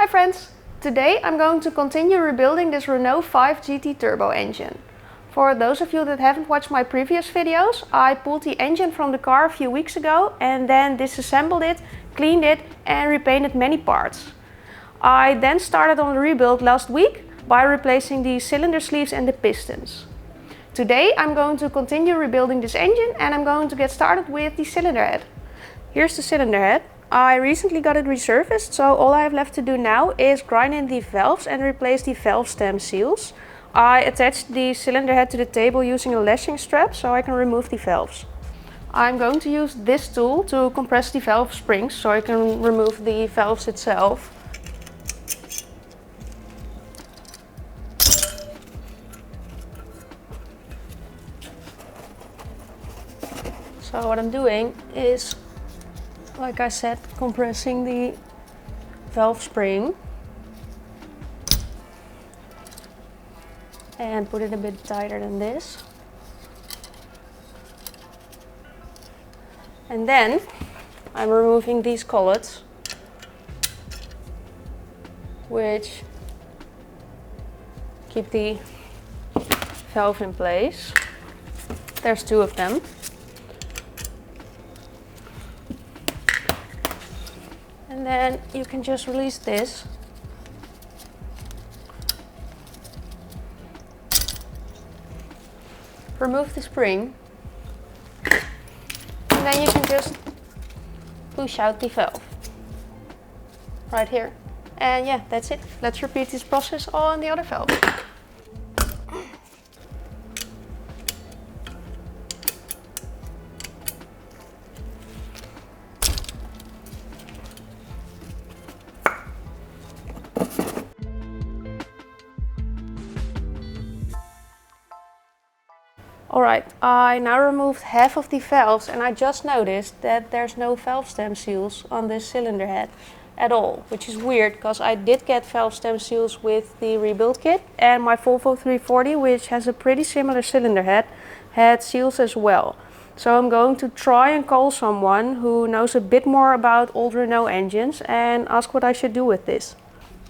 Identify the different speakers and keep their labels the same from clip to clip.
Speaker 1: Hi friends! Today I'm going to continue rebuilding this Renault 5 GT turbo engine. For those of you that haven't watched my previous videos, I pulled the engine from the car a few weeks ago and then disassembled it, cleaned it and repainted many parts. I then started on the rebuild last week by replacing the cylinder sleeves and the pistons. Today I'm going to continue rebuilding this engine and I'm going to get started with the cylinder head. Here's the cylinder head. I recently got it resurfaced, so all I have left to do now is grind in the valves and replace the valve stem seals. I attached the cylinder head to the table using a lashing strap so I can remove the valves. I'm going to use this tool to compress the valve springs so I can remove the valves itself. So what I'm doing is, like I said, compressing the valve spring and put it a bit tighter than this. And then I'm removing these collets, which keep the valve in place. There's two of them. And then you can just release this. Remove the spring. And then you can just push out the valve. Right here. And yeah, that's it. Let's repeat this process on the other valve. Alright, I now removed half of the valves and I just noticed that there's no valve stem seals on this cylinder head at all, which is weird because I did get valve stem seals with the rebuild kit, and my Volvo 340, which has a pretty similar cylinder head, had seals as well. So I'm going to try and call someone who knows a bit more about old Renault engines and ask what I should do with this.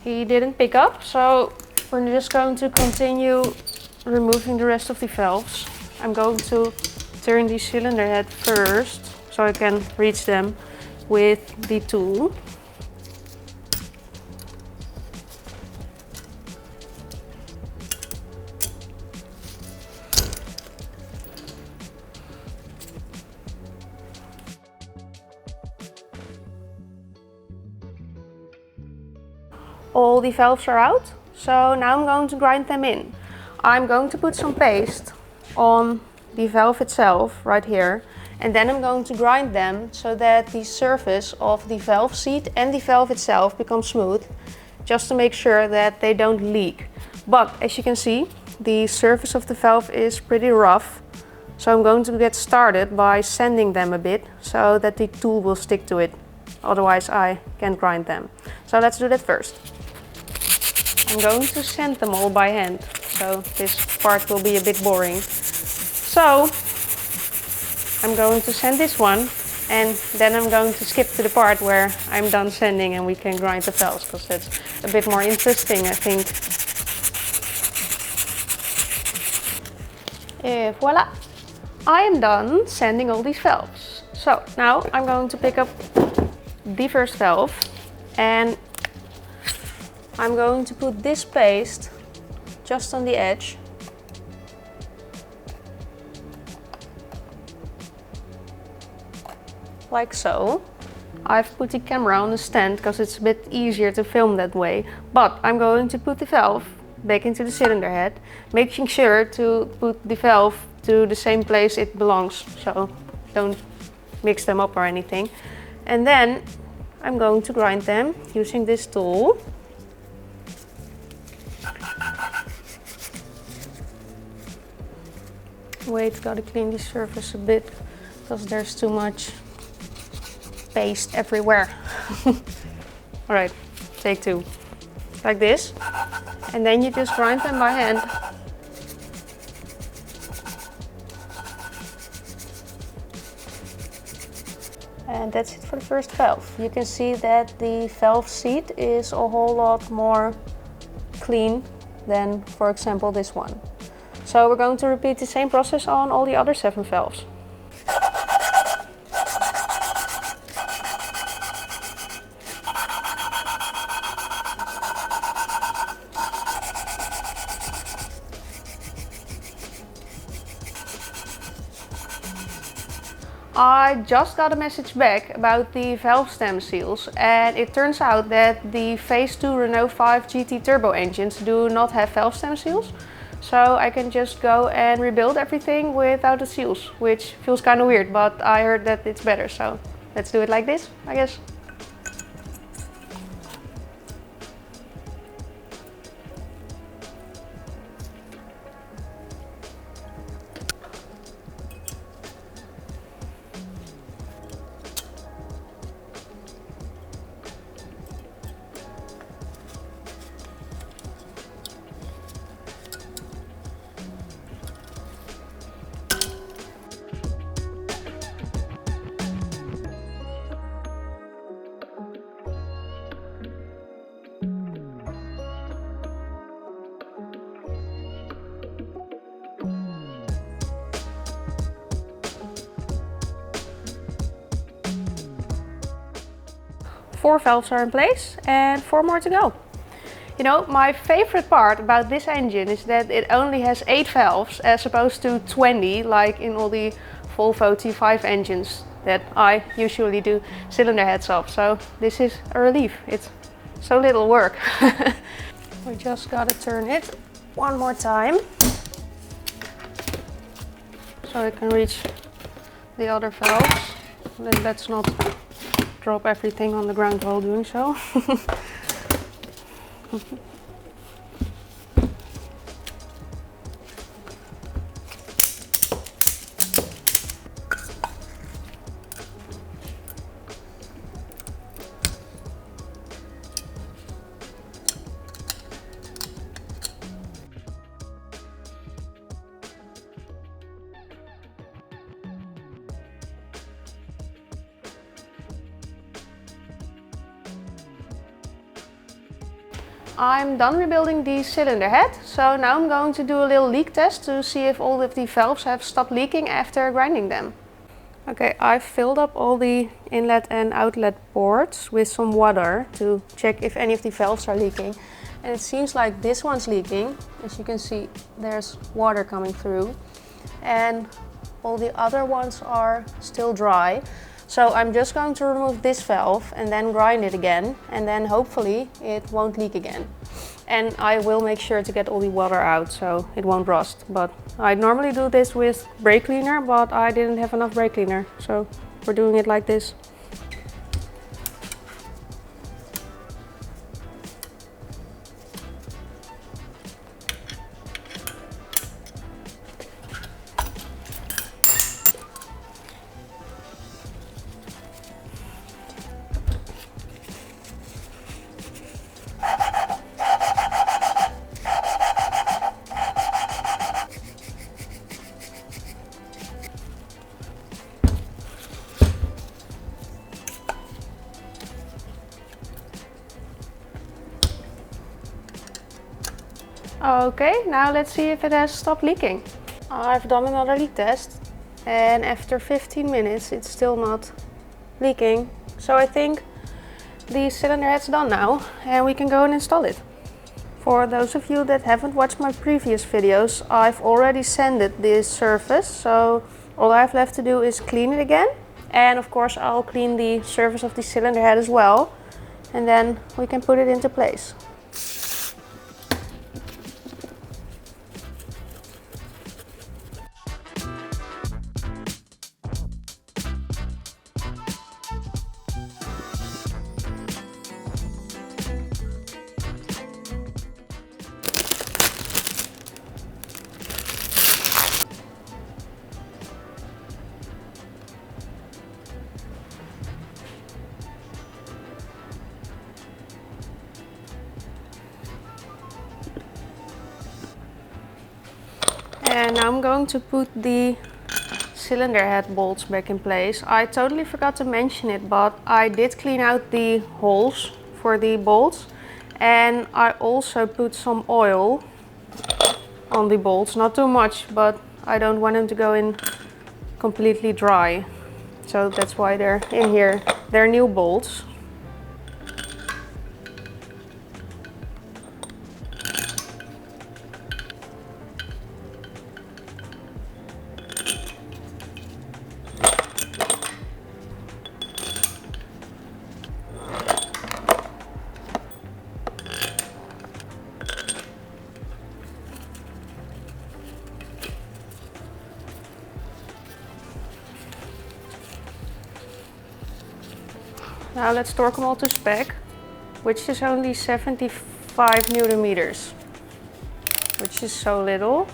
Speaker 1: He didn't pick up, so we're just going to continue removing the rest of the valves. I'm going to turn the cylinder head first so I can reach them with the tool. All the valves are out, so now I'm going to grind them in. I'm going to put some paste on the valve itself right here, and then I'm going to grind them so that the surface of the valve seat and the valve itself becomes smooth, just to make sure that they don't leak. But as you can see, the surface of the valve is pretty rough, so I'm going to get started by sanding them a bit so that the tool will stick to it, otherwise I can't grind them. So let's do that first. I'm going to sand them all by hand, so this part will be a bit boring. So I'm going to sand this one, and then I'm going to skip to the part where I'm done sanding and we can grind the valves, because that's a bit more interesting, I think. Et voila! I am done sanding all these valves. So now I'm going to pick up the first valve and I'm going to put this paste just on the edge. Like so. I've put the camera on the stand because it's a bit easier to film that way. But I'm going to put the valve back into the cylinder head, making sure to put the valve to the same place it belongs, so don't mix them up or anything. And then I'm going to grind them using this tool. Wait, gotta clean the surface a bit because there's too much paste everywhere. Alright, take two. Like this. And then you just grind them by hand. And that's it for the first valve. You can see that the valve seat is a whole lot more clean than, for example, this one. So we're going to repeat the same process on all the other 7 valves. I just got a message back about the valve stem seals, and it turns out that the Phase 2 Renault 5 GT turbo engines do not have valve stem seals. So I can just go and rebuild everything without the seals, which feels kind of weird, but I heard that it's better, so let's do it like this, I guess. Four valves are in place and 4 more to go. You know, my favorite part about this engine is that it only has 8 valves as opposed to 20 like in all the Volvo T5 engines that I usually do cylinder heads of. So this is a relief. It's so little work. We just gotta turn it one more time so it can reach the other valves. Then let's not drop everything on the ground while doing so. I'm done rebuilding the cylinder head, so now I'm going to do a little leak test to see if all of the valves have stopped leaking after grinding them. Okay, I've filled up all the inlet and outlet ports with some water to check if any of the valves are leaking. And it seems like this one's leaking. As you can see, there's water coming through. And all the other ones are still dry. So I'm just going to remove this valve and then grind it again, and then hopefully it won't leak again. And I will make sure to get all the water out so it won't rust. But I normally do this with brake cleaner, but I didn't have enough brake cleaner, so we're doing it like this. Okay, now let's see if it has stopped leaking. I've done another leak test, and after 15 minutes it's still not leaking. So I think the cylinder head's done now and we can go and install it. For those of you that haven't watched my previous videos, I've already sanded this surface, so all I have left to do is clean it again. And of course I'll clean the surface of the cylinder head as well, and then we can put it into place. And now I'm going to put the cylinder head bolts back in place. I totally forgot to mention it, but I did clean out the holes for the bolts, and I also put some oil on the bolts, not too much, but I don't want them to go in completely dry, so that's why they're in here. They're new bolts. Now let's torque them all to spec, which is only 75 Newton meters, which is so little.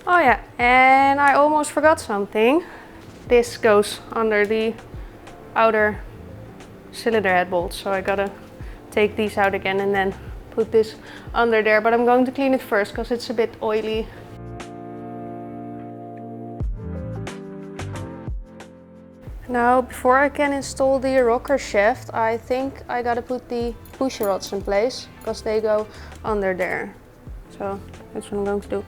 Speaker 1: Oh yeah, and I almost forgot something. This goes under the outer cylinder head bolts, so I gotta take these out again and then put this under there, but I'm going to clean it first because it's a bit oily. Now, before I can install the rocker shaft, I think I gotta put the push rods in place because they go under there. So that's what I'm going to do.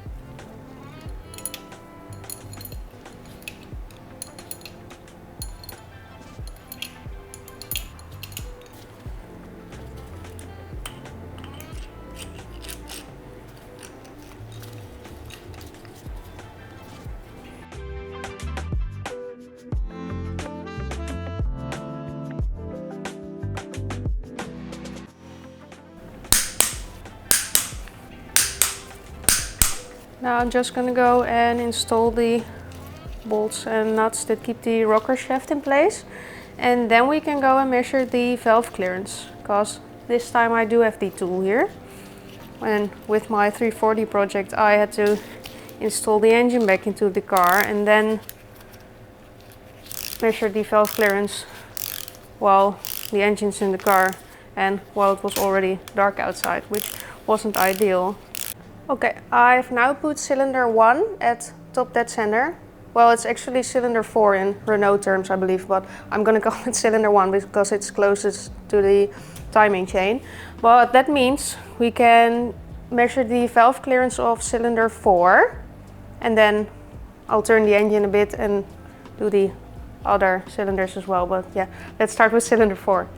Speaker 1: Now I'm just going to go and install the bolts and nuts that keep the rocker shaft in place, and then we can go and measure the valve clearance, because this time I do have the tool here. And with my 340 project I had to install the engine back into the car and then measure the valve clearance while the engine's in the car and while it was already dark outside, which wasn't ideal. Okay, I've now put cylinder 1 at top dead center. Well, it's actually cylinder 4 in Renault terms, I believe, but I'm gonna call it cylinder 1 because it's closest to the timing chain. But that means we can measure the valve clearance of cylinder 4, and then I'll turn the engine a bit and do the other cylinders as well. But yeah, let's start with cylinder 4.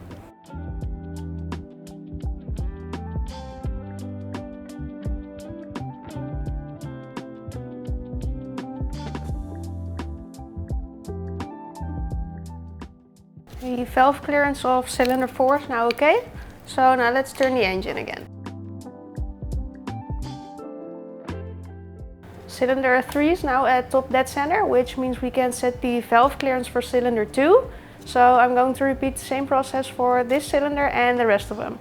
Speaker 1: The valve clearance of cylinder 4 is now okay, so now let's turn the engine again. Cylinder 3 is now at top dead center, which means we can set the valve clearance for cylinder 2. So I'm going to repeat the same process for this cylinder and the rest of them.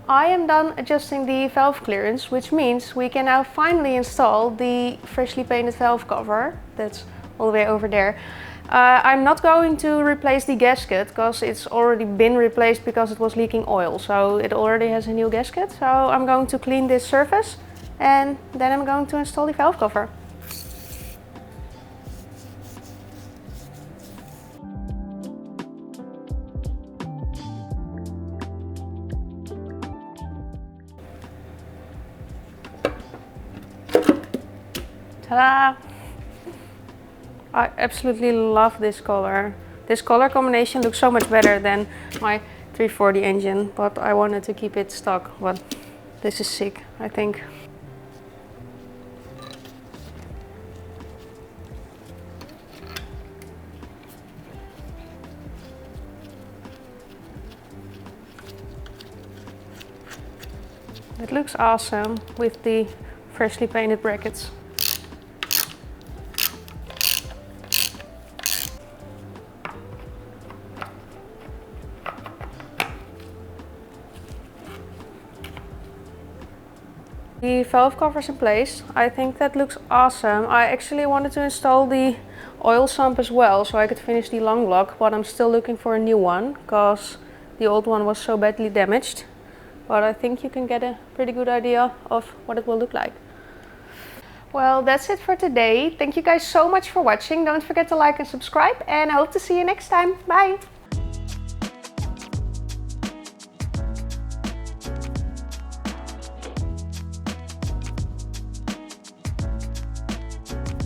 Speaker 1: I am done adjusting the valve clearance, which means we can now finally install the freshly painted valve cover. That's all the way over there. I'm not going to replace the gasket because it's already been replaced because it was leaking oil. So it already has a new gasket. So I'm going to clean this surface and then I'm going to install the valve cover. Ta-da! I absolutely love this color. This color combination looks so much better than my 340 engine, but I wanted to keep it stock. But this is sick, I think. It looks awesome with the freshly painted brackets. The valve cover's in place. I think that looks awesome. I actually wanted to install the oil sump as well so I could finish the long block, but I'm still looking for a new one because the old one was so badly damaged. But I think you can get a pretty good idea of what it will look like. Well, that's it for today. Thank you guys so much for watching. Don't forget to like and subscribe, and I hope to see you next time. Bye!